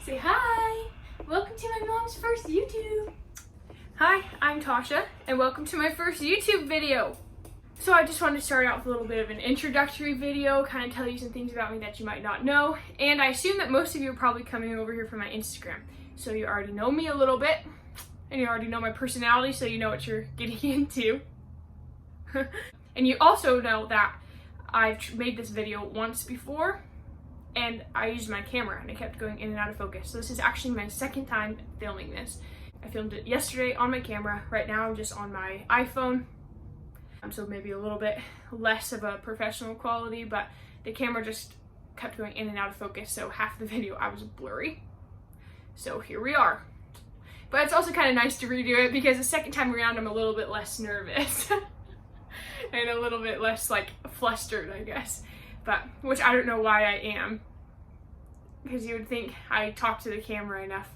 Say hi! Welcome to my mom's first YouTube! Hi, I'm Tasha, and welcome to my first YouTube video! So I just wanted to start out with a little bit of an introductory video, kind of tell you some things about me that you might not know, and I assume that most of you are probably coming over here from my Instagram. So you already know me a little bit, and you already know my personality, so you know what you're getting into. And you also know that I've made this video once before, and I used my camera and it kept going in and out of focus. So this is actually my second time filming this. I filmed it yesterday on my camera. Right now I'm just on my iPhone. So maybe a little bit less of a professional quality, but the camera just kept going in and out of focus. So half the video I was blurry. So here we are. But it's also kind of nice to redo it because the second time around I'm a little bit less nervous. And a little bit less like flustered, I guess. But, which I don't know why I am, because you would think I talk to the camera enough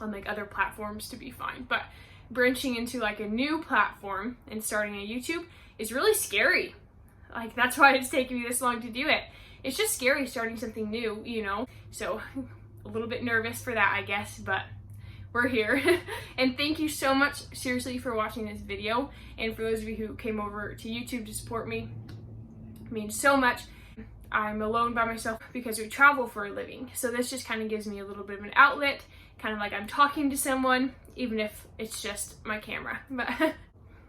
on like other platforms to be fine, but branching into like a new platform and starting a YouTube is really scary. Like that's why it's taken me this long to do it. It's just scary starting something new, you know, so a little bit nervous for that, I guess, but we're here. And thank you so much, seriously, for watching this video, and for those of you who came over to YouTube to support me. Means so much. I'm alone by myself because we travel for a living, so this just kind of gives me a little bit of an outlet, kind of like I'm talking to someone, even if it's just my camera. But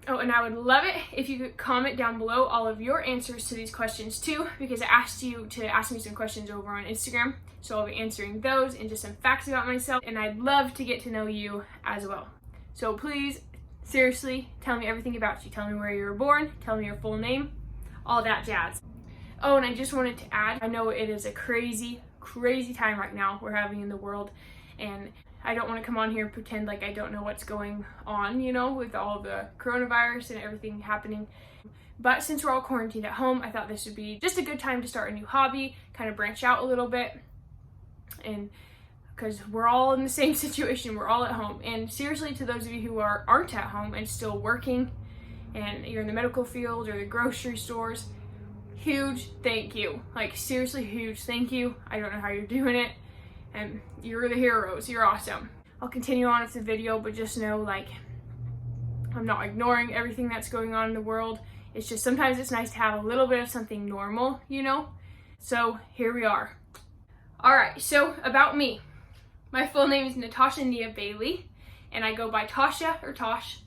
oh, and I would love it if you could comment down below all of your answers to these questions too, because I asked you to ask me some questions over on Instagram, so I'll be answering those and just some facts about myself, and I'd love to get to know you as well. So please, seriously, tell me everything about you. Tell me where you were born, tell me your full name, all that jazz. Oh, and I just wanted to add, I know it is a crazy, crazy time right now we're having in the world, and I don't want to come on here and pretend like I don't know what's going on, you know, with all the coronavirus and everything happening. But since we're all quarantined at home, I thought this would be just a good time to start a new hobby, kind of branch out a little bit, and because we're all in the same situation, we're all at home. And seriously, to those of you who aren't at home and still working, and you're in the medical field or the grocery stores, huge thank you. Like seriously, huge thank you. I don't know how you're doing it, and you're the heroes. You're awesome. I'll continue on with the video, but just know like I'm not ignoring everything that's going on in the world. It's just sometimes it's nice to have a little bit of something normal, you know? So here we are. Alright, so about me. My full name is Natasha Nia Bailey, and I go by Tasha or Tosh.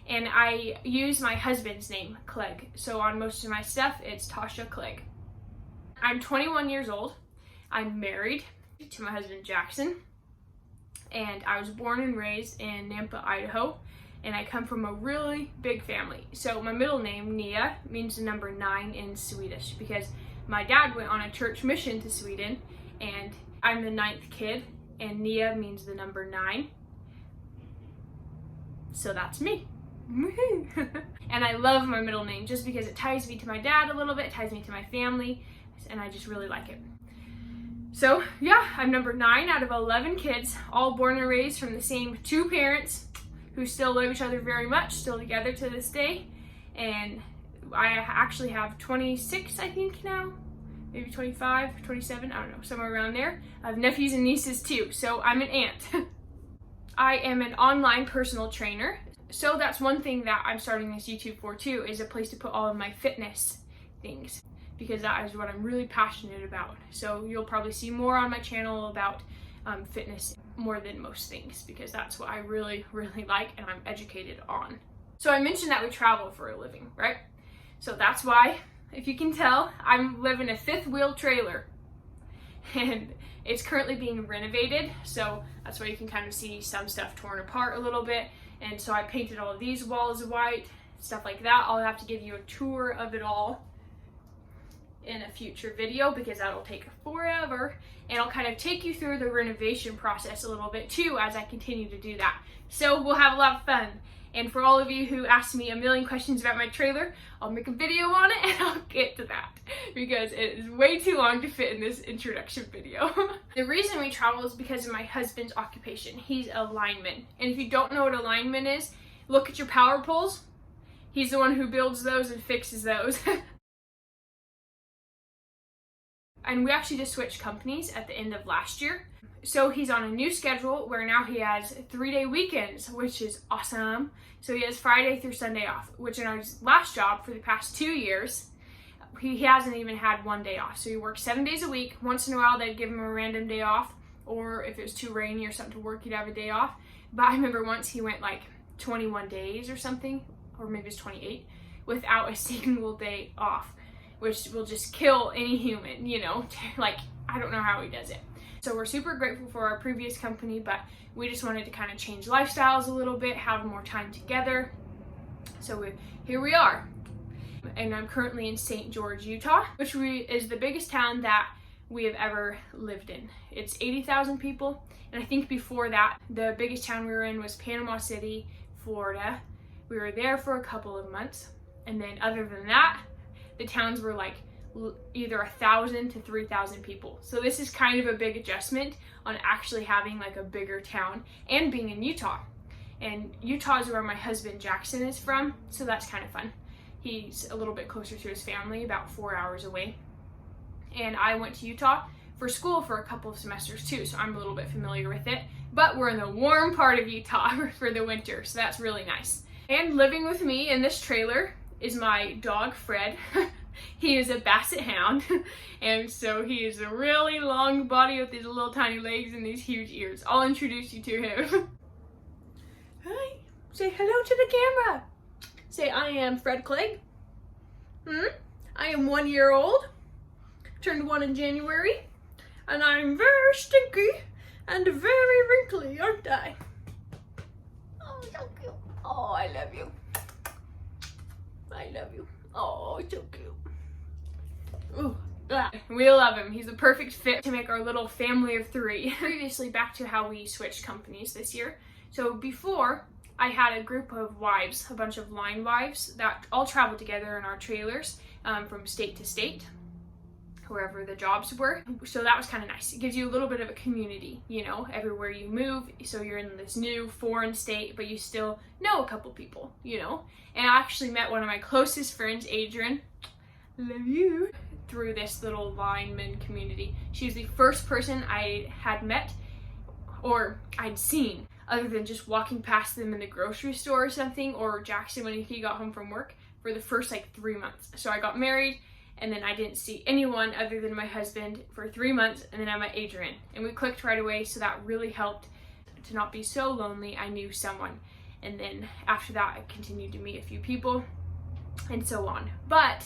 And I use my husband's name, Clegg. So on most of my stuff, it's Tasha Clegg. I'm 21 years old. I'm married to my husband, Jackson. And I was born and raised in Nampa, Idaho. And I come from a really big family. So my middle name, Nia, means the number 9 in Swedish, because my dad went on a church mission to Sweden, and I'm the 9th kid, and Nia means the number 9. So that's me. And I love my middle name just because it ties me to my dad a little bit, it ties me to my family, and I just really like it. So yeah, I'm number 9 out of 11 kids, all born and raised from the same 2 parents who still love each other very much, still together to this day. And I actually have 26, I think now, maybe 25, 27, I don't know, somewhere around there. I have nephews and nieces too, so I'm an aunt. I am an online personal trainer. So that's one thing that I'm starting this YouTube for too, is a place to put all of my fitness things, because that is what I'm really passionate about. So you'll probably see more on my channel about fitness more than most things, because that's what I really, really like and I'm educated on. So I mentioned that we travel for a living, right? So that's why, if you can tell, I'm living a 5th wheel trailer. And it's currently being renovated, so that's why you can kind of see some stuff torn apart a little bit. And so I painted all of these walls white, stuff like that. I'll have to give you a tour of it all in a future video, because that'll take forever. And I'll kind of take you through the renovation process a little bit too as I continue to do that. So we'll have a lot of fun. And for all of you who asked me a million questions about my trailer, I'll make a video on it and I'll get to that, because it is way too long to fit in this introduction video. The reason we travel is because of my husband's occupation. He's a lineman. And if you don't know what a lineman is, look at your power poles. He's the one who builds those and fixes those. And we actually just switched companies at the end of last year. So he's on a new schedule where now he has 3-day weekends, which is awesome. So he has Friday through Sunday off, which in our last job for the past 2 years, he hasn't even had 1 day off. So he works 7 days a week. Once in a while, they'd give him a random day off, or if it was too rainy or something to work, he'd have a day off. But I remember once he went like 21 days or something, or maybe it's 28, without a single day off, which will just kill any human, you know? Like, I don't know how he does it. So we're super grateful for our previous company, but we just wanted to kind of change lifestyles a little bit, have more time together. So here we are. And I'm currently in St. George, Utah, which is the biggest town that we have ever lived in. It's 80,000 people. And I think before that, the biggest town we were in was Panama City, Florida. We were there for a couple of months. And then other than that, the towns were like either 1,000 to 3,000 people. So this is kind of a big adjustment on actually having like a bigger town and being in Utah. And Utah is where my husband Jackson is from, so that's kind of fun. He's a little bit closer to his family, about 4 hours away. And I went to Utah for school for a couple of semesters too, so I'm a little bit familiar with it. But we're in the warm part of Utah for the winter, so that's really nice. And living with me in this trailer is my dog, Fred. He is a Basset Hound, and so he is a really long body with these little tiny legs and these huge ears. I'll introduce you to him. Hi, say hello to the camera. Say, I am Fred Clegg. I am 1 year old, turned 1 in January, and I'm very stinky and very wrinkly, aren't I? Oh, so cute. Oh, I love you. I love you. Oh, so cute. Ooh. We love him. He's the perfect fit to make our little family of 3. Previously, back to how we switched companies this year. So before, I had a group of wives, a bunch of line wives that all traveled together in our trailers from state to state, wherever the jobs were. So that was kind of nice. It gives you a little bit of a community, you know, everywhere you move. So you're in this new foreign state, but you still know a couple people, you know. And I actually met one of my closest friends, Adrian, love you, through this little lineman community. She was the first person I had met or I'd seen, other than just walking past them in the grocery store or something, or Jackson when he got home from work, for the first like 3 months. So I got married, and then I didn't see anyone other than my husband for 3 months, and then I met Adrian. And we clicked right away, so that really helped to not be so lonely. I knew someone. And then after that, I continued to meet a few people, and so on. But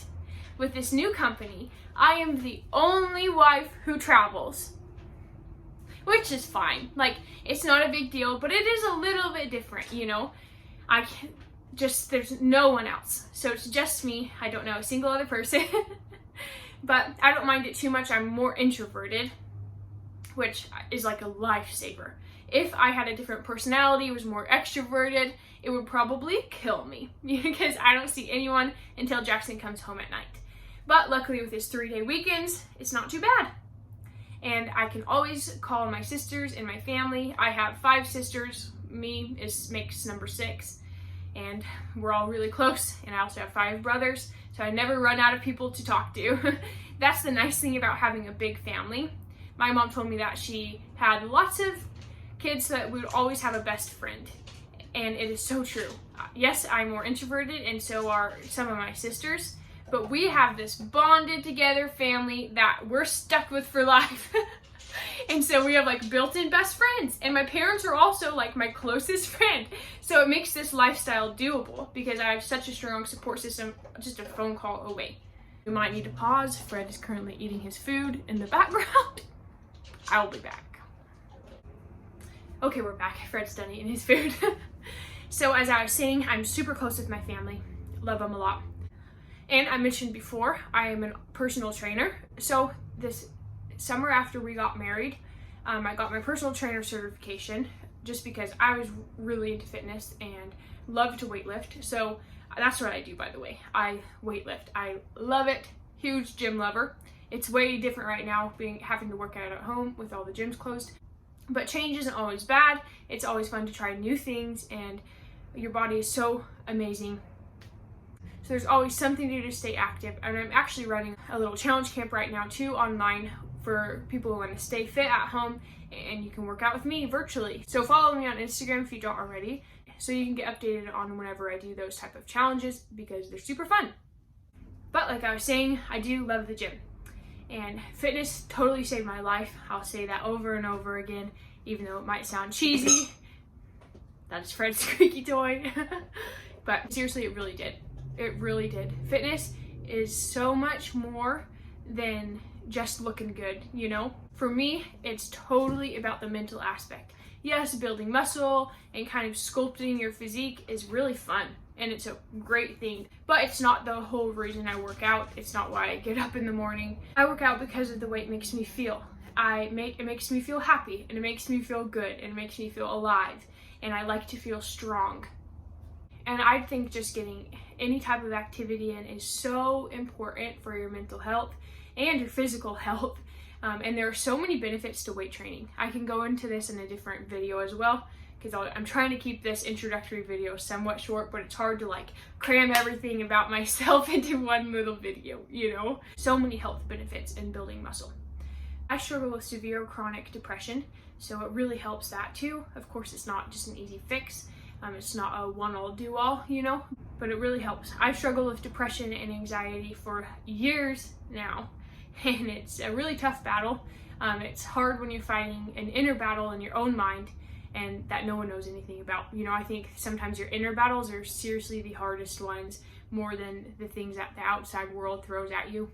with this new company, I am the only wife who travels, which is fine. Like, it's not a big deal, but it is a little bit different, you know? There's no one else. So it's just me. I don't know a single other person. But I don't mind it too much. I'm more introverted, which is like a lifesaver. If I had a different personality, was more extroverted, it would probably kill me because I don't see anyone until Jackson comes home at night. But luckily with his 3-day weekends, it's not too bad. And I can always call my sisters and my family. I have 5 sisters. Makes number 6. And we're all really close. And I also have 5 brothers. So I never run out of people to talk to. That's the nice thing about having a big family. My mom told me that she had lots of kids so that we would always have a best friend. And it is so true. Yes, I'm more introverted, and so are some of my sisters. But we have this bonded together family that we're stuck with for life. And so we have like built-in best friends. And my parents are also like my closest friend. So it makes this lifestyle doable because I have such a strong support system just a phone call away. We might need to pause. Fred is currently eating his food in the background. I'll be back. Okay, we're back. Fred's done eating his food. So as I was saying, I'm super close with my family. Love them a lot. And I mentioned before, I am a personal trainer. So this summer after we got married, I got my personal trainer certification just because I was really into fitness and love to weightlift. So that's what I do, by the way. I weightlift. I love it. Huge gym lover. It's way different right now having to work out at home with all the gyms closed. But change isn't always bad. It's always fun to try new things, and your body is so amazing. So there's always something to do to stay active. And I'm actually running a little challenge camp right now too online for people who want to stay fit at home, and you can work out with me virtually. So follow me on Instagram if you don't already, so you can get updated on whenever I do those type of challenges because they're super fun. But like I was saying, I do love the gym, and fitness totally saved my life. I'll say that over and over again, even though it might sound cheesy. That's Fred's squeaky toy. But seriously, it really did. It really did. Fitness is so much more than just looking good, you know? For me, it's totally about the mental aspect. Yes, building muscle and kind of sculpting your physique is really fun, and it's a great thing, but it's not the whole reason I work out. It's not why I get up in the morning. I work out because of the way it makes me feel. It makes me feel happy, and it makes me feel good, and it makes me feel alive, and I like to feel strong. And I think just getting any type of activity in is so important for your mental health and your physical health. And there are so many benefits to weight training. I can go into this in a different video as well, because I'm trying to keep this introductory video somewhat short, but it's hard to like cram everything about myself into one little video, you know? So many health benefits in building muscle. I struggle with severe chronic depression, so it really helps that too. Of course, it's not just an easy fix. It's not a one-all do-all, you know, but it really helps. I've struggled with depression and anxiety for years now, and it's a really tough battle. It's hard when you're fighting an inner battle in your own mind, and that no one knows anything about. You know, I think sometimes your inner battles are seriously the hardest ones, more than the things that the outside world throws at you.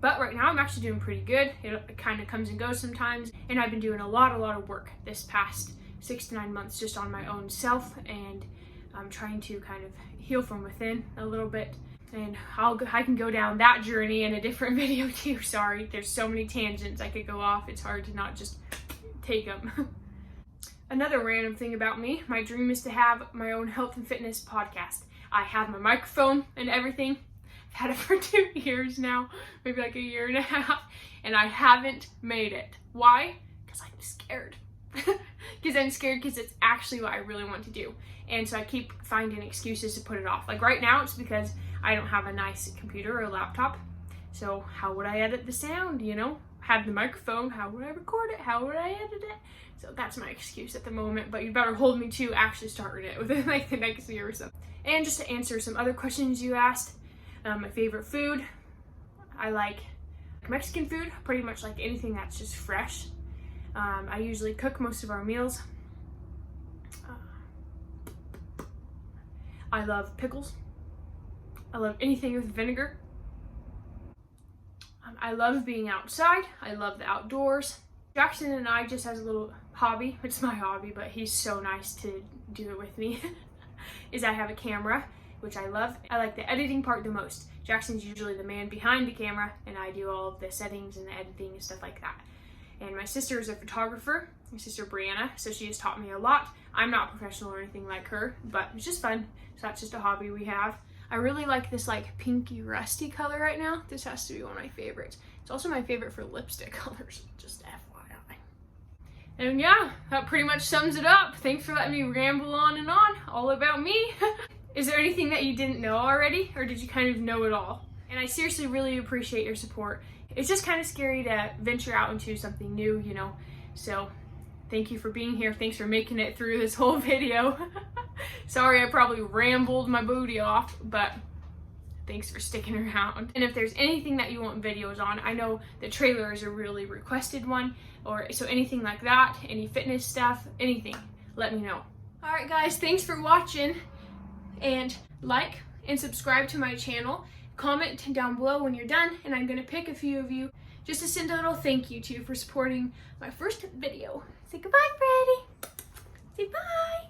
But right now I'm actually doing pretty good. It kind of comes and goes sometimes, and I've been doing a lot of work this past 6 to 9 months just on my own self, and I'm trying to kind of heal from within a little bit. And I can go down that journey in a different video too. Sorry, there's so many tangents I could go off. It's hard to not just take them. Another random thing about me, my dream is to have my own health and fitness podcast. I have my microphone and everything. I've had it for 2 years now, maybe like a year and a half, and I haven't made it. Why? Because I'm scared. Because it's actually what I really want to do. And so I keep finding excuses to put it off. Like right now, it's because I don't have a nice computer or laptop. So how would I edit the sound, you know? Have the microphone, how would I record it? How would I edit it? So that's my excuse at the moment, but you better hold me to actually starting it within like the next year or so. And just to answer some other questions you asked, my favorite food, I like Mexican food, pretty much like anything that's just fresh. I usually cook most of our meals. I love pickles. I love anything with vinegar. I love being outside. I love the outdoors. Jackson and I, just as a little hobby, it's my hobby, but he's so nice to do it with me, is I have a camera, which I love. I like the editing part the most. Jackson's usually the man behind the camera, and I do all of the settings and the editing and stuff like that. And my sister is a photographer, my sister Brianna, so she has taught me a lot. I'm not professional or anything like her, but it's just fun. So that's just a hobby we have. I really like this like pinky rusty color right now. This has to be one of my favorites. It's also my favorite for lipstick colors, just FYI. And yeah, that pretty much sums it up. Thanks for letting me ramble on and on, all about me. Is there anything that you didn't know already, or did you kind of know it all? And I seriously really appreciate your support. It's just kind of scary to venture out into something new, you know? So thank you for being here. Thanks for making it through this whole video. Sorry, I probably rambled my booty off, but thanks for sticking around. And if there's anything that you want videos on, I know the trailer is a really requested one, or so anything like that, any fitness stuff, anything, let me know. All right, guys, thanks for watching, and like and subscribe to my channel. Comment down below when you're done, and I'm gonna pick a few of you just to send a little thank you to for supporting my first video. Say goodbye, Freddie. Say bye.